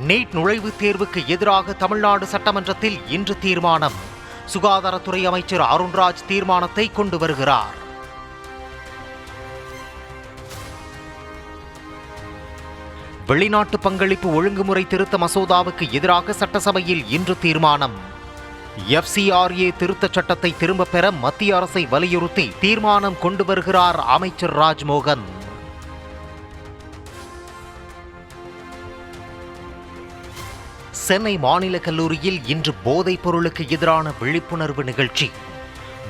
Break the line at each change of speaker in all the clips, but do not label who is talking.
NEET நுழைவுத் தேர்வுக்கு எதிராக தமிழ்நாடு சட்டமன்றத்தில் இன்று தீர்மானம். சுகாதாரத்துறை அமைச்சர் அருண்ராஜ் தீர்மானத்தை கொண்டு வருகிறார். வெளிநாட்டு பங்களிப்பு ஒழுங்குமுறை திருத்த மசோதாவுக்கு எதிராக சட்டசபையில் இன்று தீர்மானம். FCRA திருத்தச் சட்டத்தை திரும்பப் பெற மத்திய அரசை வலியுறுத்தி தீர்மானம் கொண்டு வருகிறார் அமைச்சர் ராஜ்மோகன். சென்னை மாநில கல்லூரியில் இன்று போதைப் பொருளுக்கு எதிரான விழிப்புணர்வு நிகழ்ச்சி.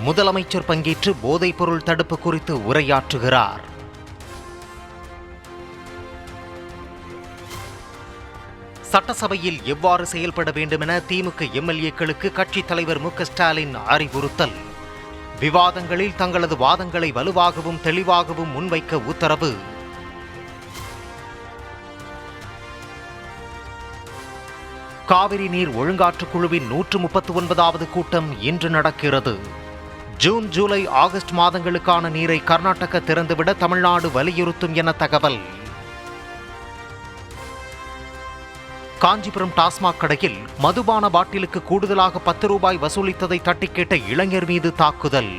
முதலமைச்சர் பங்கேற்று போதைப் பொருள் தடுப்பு குறித்து உரையாற்றுகிறார். சட்டசபையில் எவ்வாறு செயல்பட வேண்டும் என திமுக MLA-க்களுக்கு கட்சித் தலைவர் மு.க. ஸ்டாலின் அறிவுறுத்தல். விவாதங்களில் தங்களது வாதங்களை வலுவாகவும் தெளிவாகவும் முன்வைக்க உத்தரவு. காவிரி நீர் ஒழுங்காற்றுக் குழுவின் 139வது கூட்டம் இன்று நடக்கிறது. ஜூன், ஜூலை, ஆகஸ்ட் மாதங்களுக்கான நீரை கர்நாடகா திறந்துவிட தமிழ்நாடு வலியுறுத்தும் என தகவல். காஞ்சிபுரம் டாஸ்மாக் கடையில் மதுபான பாட்டிலுக்கு கூடுதலாக 10 ரூபாய் வசூலித்ததை தட்டி கேட்ட இளைஞர் மீது தாக்குதல்.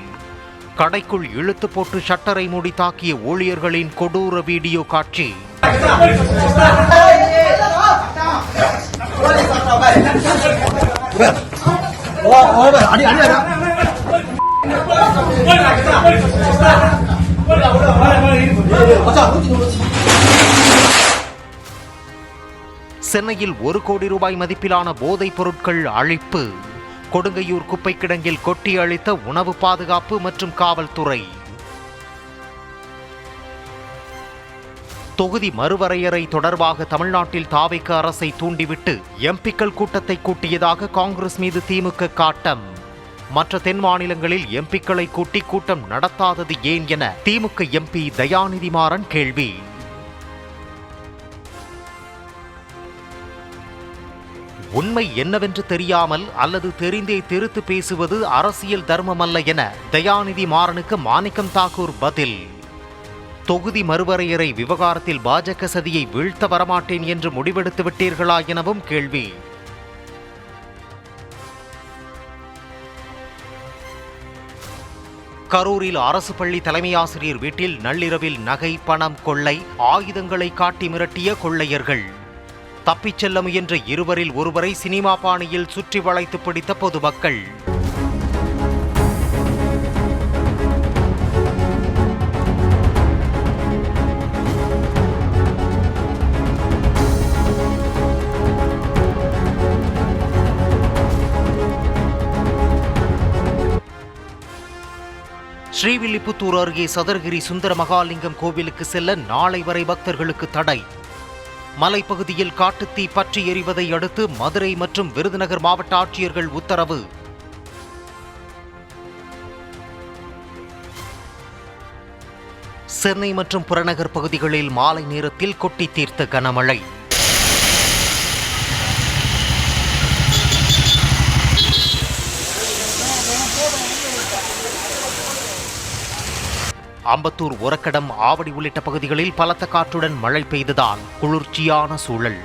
கடைக்குள் இழுத்து போட்டு ஷட்டரை மூடி தாக்கிய ஊழியர்களின் கொடூர வீடியோ காட்சி. சென்னையில் 1 கோடி ரூபாய் மதிப்பிலான போதைப் பொருட்கள் அழிப்பு. கொடுங்கையூர் குப்பை கிடங்கில் கொட்டி அழித்த உணவு பாதுகாப்பு மற்றும் காவல்துறை. தொகுதி மறுவரையறை தொடர்பாக தமிழ்நாட்டில் தாவேக அரசை தூண்டிவிட்டு MP-க்கள் கூட்டத்தை கூட்டியதாக காங்கிரஸ் மீது திமுக காட்டம். மற்ற தென் மாநிலங்களில் MP-க்களை கூட்டி கூட்டம் நடத்தாதது ஏன் என திமுக MP தயாநிதி மாறன் கேள்வி. உண்மை என்னவென்று தெரியாமல் அல்லது தெரிந்தே திருத்து பேசுவது அரசியல் தர்மமல்ல என தயாநிதி மாறனுக்கு மாணிக்கம் தாக்கூர் பதில். தொகுதி மறுவரையறை விவகாரத்தில் பாஜக சதியை வீழ்த்த வரமாட்டேன் என்று முடிவெடுத்து விட்டீர்களா எனவும் கேள்வி. கரூரில் அரசு பள்ளி தலைமை ஆசிரியர் வீட்டில் நள்ளிரவில் நகை, பணம் கொள்ளை, ஆயுதங்களை காட்டி மிரட்டிய கொள்ளையர்கள். தப்பிச் செல்ல முயன்ற இருவரில் ஒருவரை சினிமா பாணியில் சுற்றி வளைத்து பிடித்த பொதுமக்கள். ஸ்ரீவில்லிபுத்தூர் அருகே சதுரகிரி சுந்தர மகாலிங்கம் கோவிலுக்கு செல்ல நாளை வரை பக்தர்களுக்கு தடை. மலைப்பகுதியில் காட்டுத்தீ பற்றி எரிவதை அடுத்து மதுரை மற்றும் விருதுநகர் மாவட்ட ஆட்சியர்கள் உத்தரவு. சென்னை மற்றும் புறநகர் பகுதிகளில் மாலை நேரத்தில் கொட்டி தீர்த்த கனமழை. அம்பத்தூர், ஒரக்கடம், ஆவடி உள்ளிட்ட பகுதிகளில் பலத்த காற்றுடன் மழை பெய்ததால் குளிர்ச்சியான சூழல்.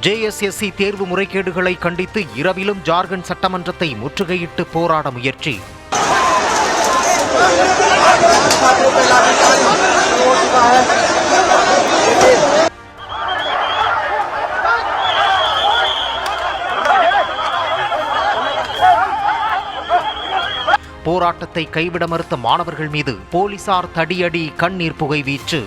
JSSC தேர்வு முறைகேடுகளை கண்டித்து இரவிலும் ஜார்க்கண்ட் சட்டமன்றத்தை முற்றுகையிட்டு போராட முயற்சி. போராட்டத்தை கைவிட மறுத்த மாணவர்கள் மீது போலீசார் தடியடி, கண்ணீர் புகை வீச்சு.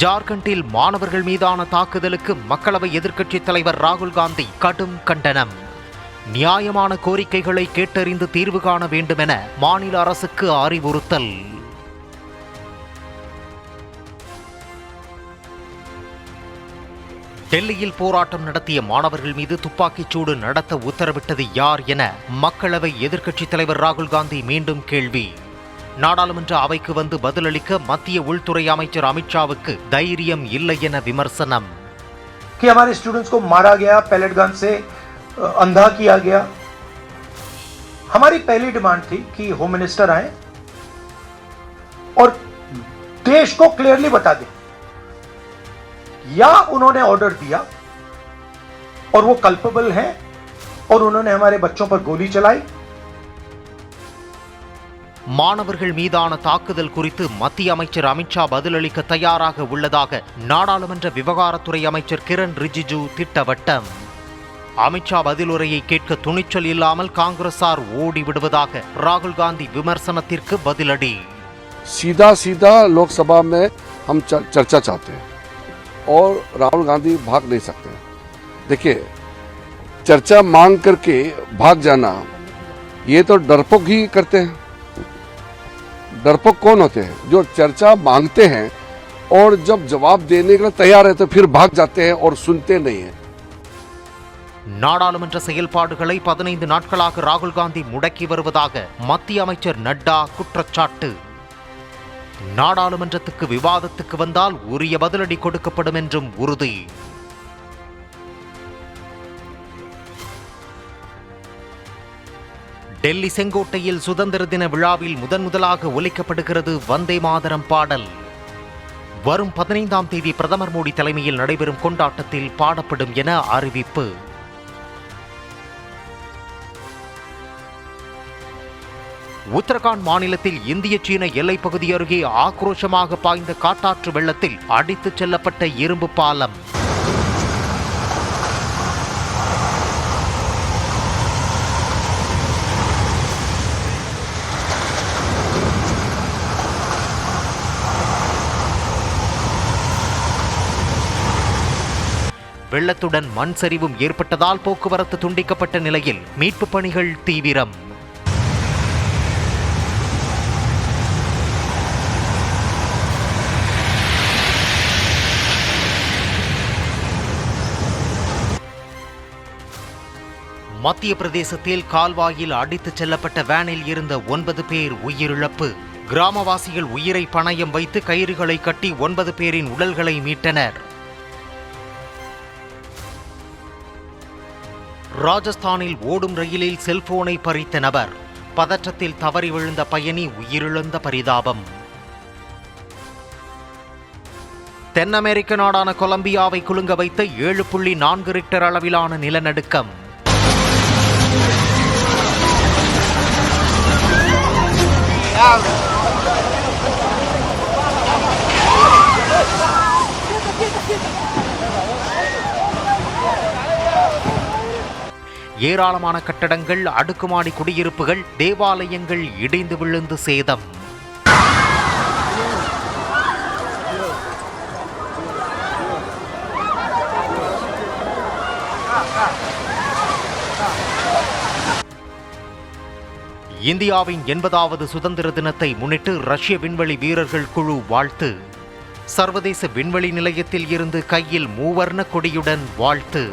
ஜார்க்கண்டில் மாணவர்கள் மீதான தாக்குதலுக்கு மக்களவை எதிர்க்கட்சித் தலைவர் ராகுல் காந்தி கடும் கண்டனம். நியாயமான கோரிக்கைகளை கேட்டறிந்து தீர்வு காண வேண்டும் என மாநில அரசுக்கு அறிவுறுத்தல். டெல்லியில் போராட்டம் நடத்திய மாணவர்கள் மீது துப்பாக்கிச்சூடு நடத்த உத்தரவிட்டது யார் என மக்களவை எதிர்க்கட்சித் தலைவர் ராகுல் காந்தி மீண்டும் கேள்வி. நாடாளுமன்ற அவைக்கு வந்து பதிலளிக்க மத்திய உள்துறை அமைச்சர் அமித்ஷாவுக்கு தைரியம் இல்லை என விமர்சனம்.
कि हमारे स्टूडेंट्स को मारा गया, पैलेट गन से अंधा किया गया. हमारी पहली डिमांड थी कि होम मिनिस्टर आए और देश को क्लियरली बता दें या उन्होंने ऑर्डर दिया और वो कल्पेबल हैं और उन्होंने हमारे बच्चों पर गोली चलाई.
மாணவர்கள் மீதான தாக்குதல் குறித்து மத்திய அமைச்சர் அமித்ஷா பதிலளிக்க தயாராக உள்ளதாக நாடாளுமன்ற விவகாரத்துறை அமைச்சர் கிரண் ரிஜிஜு திட்டவட்டம். அமித்ஷா பதிலுரையை கேட்க துணிச்சல் இல்லாமல் காங்கிரசார் ஓடிவிடுவதாக ராகுல் காந்தி விமர்சனத்திற்கு பதிலடி.
सीधा सीधा लोकसभा में हम चर्चा चाहते हैं और राहुल गांधी भाग नहीं सकते. देखिए, चर्चा मांग करके भाग जाना ये तो डरपोक ही करते हैं. डरपोक कौन होते हैं? जो चर्चा मांगते हैं और जब जवाब देने के लिए तैयार है तो फिर भाग जाते हैं और सुनते नहीं हैं.
நாடாளுமன்ற செயல்பாடுகளை 15 நாட்களாக ராகுல் காந்தி முடக்கி வருவதாக மத்திய அமைச்சர் நட்டா குற்றச்சாட்டு. நாடாளுமன்றத்துக்கு விவாதத்துக்கு வந்தால் உரிய பதிலடி கொடுக்கப்படும் என்றும் உறுதி. டெல்லி செங்கோட்டையில் சுதந்திர தின விழாவில் முதலாக ஒலிக்கப்படுகிறது வந்தே மாதரம் பாடல். வரும் 15ஆம் தேதி பிரதமர் மோடி தலைமையில் நடைபெறும் கொண்டாட்டத்தில் பாடப்படும் என அறிவிப்பு. உத்தரகாண்ட் மாநிலத்தில் இந்திய சீன எல்லைப் பகுதி அருகே ஆக்ரோஷமாக பாய்ந்த காட்டாற்று வெள்ளத்தில் அடித்துச் செல்லப்பட்ட இரும்பு பாலம். வெள்ளத்துடன் மண் சரிவும் ஏற்பட்டதால் போக்குவரத்து துண்டிக்கப்பட்ட நிலையில் மீட்பு பணிகள் தீவிரம். மத்திய பிரதேசத்தில் கால்வாயில் அடித்துச் செல்லப்பட்ட வேனில் இருந்த 9 பேர் உயிரிழப்பு. கிராமவாசிகள் உயிரை பணயம் வைத்து கயிறுகளை கட்டி 9 பேரின் உடல்களை மீட்டனர். ராஜஸ்தானில் ஓடும் ரயிலில் செல்போனை பறித்த நபர், பதற்றத்தில் தவறி விழுந்த பயணி உயிரிழந்த பரிதாபம். தென் அமெரிக்க நாடான கொலம்பியாவை குலுங்க வைத்த 7.4 ரிக்டர் அளவிலான நிலநடுக்கம். ஏராளமான கட்டடங்கள், அடுக்குமாடி குடியிருப்புகள், தேவாலயங்கள் இடிந்து விழுந்து சேதம். இந்தியாவின் 80வது சுதந்திர தினத்தை முன்னிட்டு ரஷ்ய விண்வெளி வீரர்கள் குழு வாழ்த்து. சர்வதேச விண்வெளி நிலையத்தில் இருந்து கையில் மூவர்ண கொடியுடன் வாழ்த்து.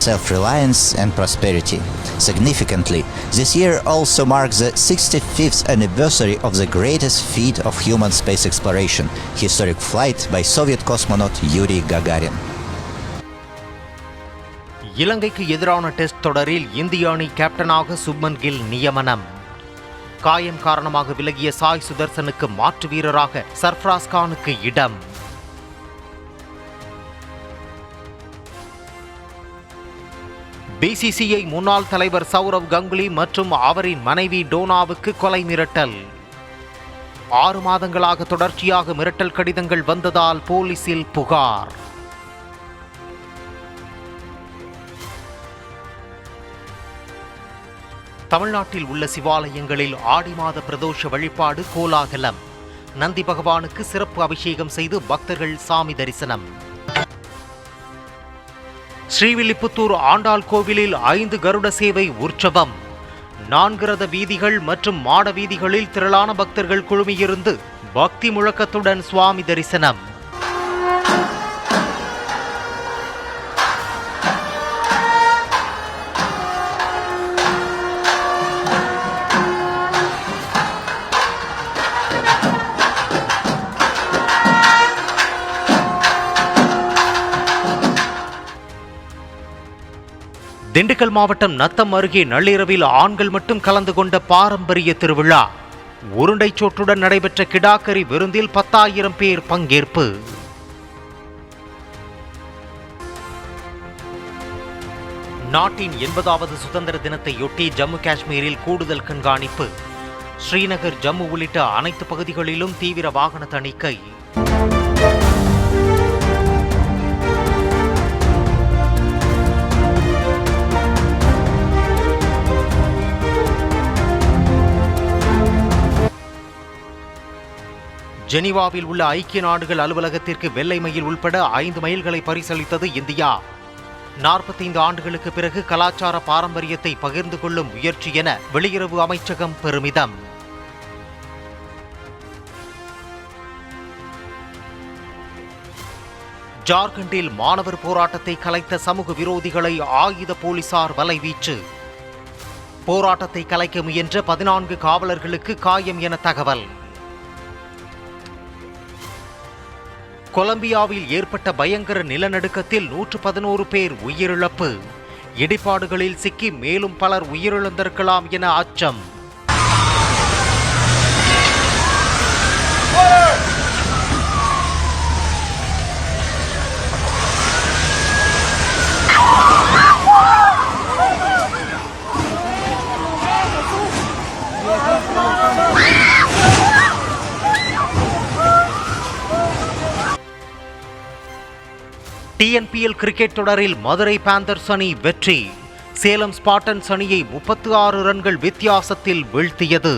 Self-reliance and prosperity. Significantly, this year also marks the 65th anniversary of the greatest feat of human space exploration, historic flight by Soviet cosmonaut Yuri Gagarin.
இலங்கைக்கு எதிரான டெஸ்ட் தொடரில் இந்திய அணி கேப்டனாக சுப்மன் கில் நியமனம். காயம் காரணமாக விலகிய சாய் சுதர்சனுக்கு மாற்று வீரராக சர்ஃப்ராஸ் கானுக்கு இடம். பிசிசிஐ முன்னாள் தலைவர் சௌரவ் கங்குலி மற்றும் அவரின் மனைவி டோனாவுக்கு கொலை மிரட்டல். 6 மாதங்களாக தொடர்ச்சியாக மிரட்டல் கடிதங்கள் வந்ததால் போலீசில் புகார். தமிழ்நாட்டில் உள்ள சிவாலயங்களில் ஆடி மாத பிரதோஷ வழிபாடு கோலாகலம். நந்தி பகவானுக்கு சிறப்பு அபிஷேகம் செய்து பக்தர்கள் சாமி தரிசனம். ஸ்ரீவில்லிபுத்தூர் ஆண்டாள் கோவிலில் 5 கருட சேவை உற்சவம். 4 ரத வீதிகள் மற்றும் மாட வீதிகளில் திரளான பக்தர்கள் குழுமியிருந்து பக்தி முழக்கத்துடன் சுவாமி தரிசனம். திண்டுக்கல் மாவட்டம் நத்தம் அருகே நள்ளிரவில் ஆண்கள் மட்டும் கலந்து கொண்ட பாரம்பரிய திருவிழா. உருண்டை சோற்றுடன் நடைபெற்ற கிடாக்கரி விருந்தில் 10,000 பேர் பங்கேற்பு. நாட்டின் 80வது சுதந்திர தினத்தையொட்டி ஜம்மு காஷ்மீரில் கூடுதல் கண்காணிப்பு. ஸ்ரீநகர், ஜம்மு உள்ளிட்ட அனைத்து பகுதிகளிலும் தீவிர வாகன தணிக்கை. ஜெனீவாவில் உள்ள ஐக்கிய நாடுகள் அலுவலகத்திற்கு வெள்ளை மயில் உள்பட 5 மயில்களை பரிசளித்தது இந்தியா. 45 ஆண்டுகளுக்கு பிறகு கலாச்சார பாரம்பரியத்தை பகிர்ந்து கொள்ளும் முயற்சி என வெளியுறவு அமைச்சகம் பெருமிதம். ஜார்க்கண்டில் மாணவர் போராட்டத்தை கலைத்த சமூக விரோதிகளை ஆயுத போலீசார் வலைவீச்சு. போராட்டத்தை கலைக்க முயன்ற 14 காவலர்களுக்கு காயம் என தகவல். கொலம்பியாவில் ஏற்பட்ட பயங்கர நிலநடுக்கத்தில் 111 பேர் உயிரிழப்பு. இடிபாடுகளில் சிக்கி மேலும் பலர் உயிரிழந்திருக்கலாம் என அச்சம். டிஎன்பிஎல் கிரிக்கெட் தொடரில் மதுரை பேந்தர்ஸ் அணி வெற்றி. சேலம் ஸ்பார்டன்ஸ் அணியை 36 ரன்கள் வித்தியாசத்தில் வீழ்த்தியது.